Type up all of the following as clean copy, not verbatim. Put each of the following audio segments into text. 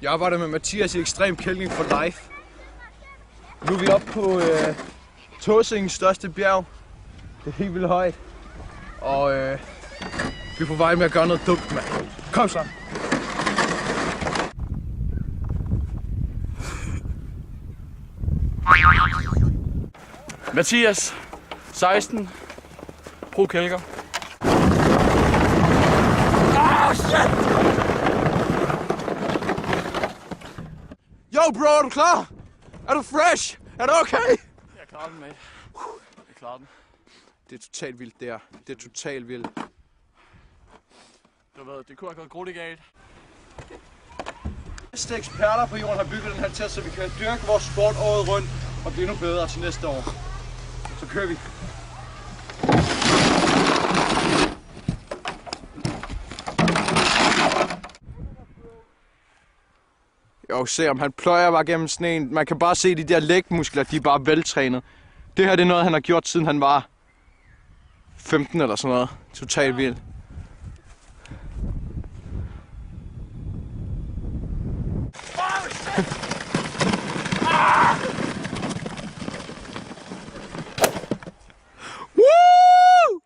Jeg arbejder med Mathias i Ekstrem Kælkning for Life. Nu er vi oppe på Tåsingens største bjerg. Det er helt vildt højt. Og vi er på vej med at gøre noget dumt, mand. Kom så! Mathias, 16, pro kælker. Shit! Yo bro, er du klar? Er du fresh? Er du okay? Jeg klarer den, mate. Jeg klarer den. Det er totalt vildt, det er. Det er totalt vildt. Du ved, det kunne have gået grueligt galt. Næste eksperter på jorden har bygget den her til, så vi kan dyrke vores sport året rundt og blive endnu bedre til næste år. Så kører vi. Jo, se om han pløjer bare gennem sneen. Man kan bare se de der lægmuskler, de er bare veltrænet. Det her det er noget, han har gjort siden han var 15 eller sådan noget. Totalt vildt. Woo!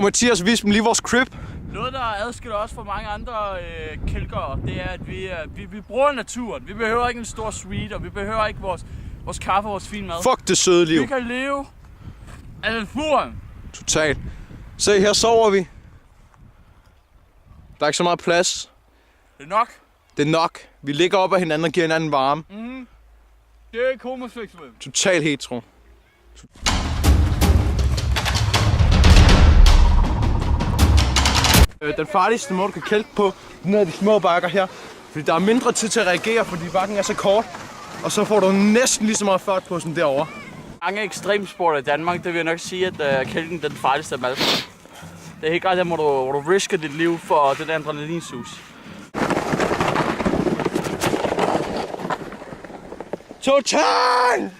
Mathias, vis dem lige vores crib. Noget, der adskiller os fra mange andre kælkere, det er, at vi bruger naturen. Vi behøver ikke en stor suite, og vi behøver ikke vores kaffe og vores fine mad. Fuck det søde liv. Vi kan leve af naturen. Totalt. Se, her sover vi. Der er ikke så meget plads. Det er nok. Det er nok. Vi ligger op ad hinanden og giver hinanden varme. Det er ikke homoseksuelt. Totalt hetero. Den farligste måde, du kan kælke på, den er de små bakker her. Fordi der er mindre tid til at reagere, fordi bakken er så kort. Og så får du næsten lige så meget fart på som derovre. Mange ekstremsporter i Danmark, det vil jeg nok sige, at kælken er den farligste af dem alle. Det er helt klart, hvor du risker dit liv for den adrenalinsus. Total!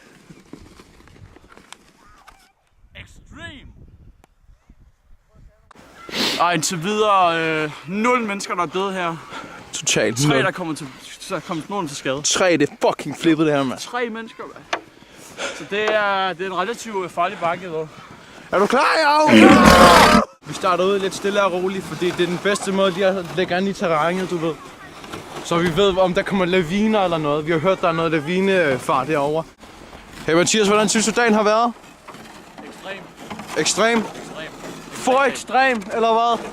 Extreme! Og indtil videre 0 mennesker, der er døde her. Totalt. 3, der kommer nogen til skade. 3, det er fucking flippet det her, mand. 3 mennesker, mand. Så det er en relativt farlig bakke, dog. Er du klar, ja? Vi starter ud lidt stille og roligt, fordi det er den bedste måde lige at lægge an i terrænet, du ved. Så vi ved, om der kommer laviner eller noget. Vi har hørt, der er noget lavinefart derovre. Hey Mathias, hvordan synes du dagen har været? Ekstrem. Ekstrem? Ekstrem. For ekstrem, eller hvad?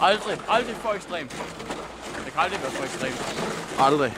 Aldrig for ekstrem. Det kan aldrig være for ekstrem. Aldrig.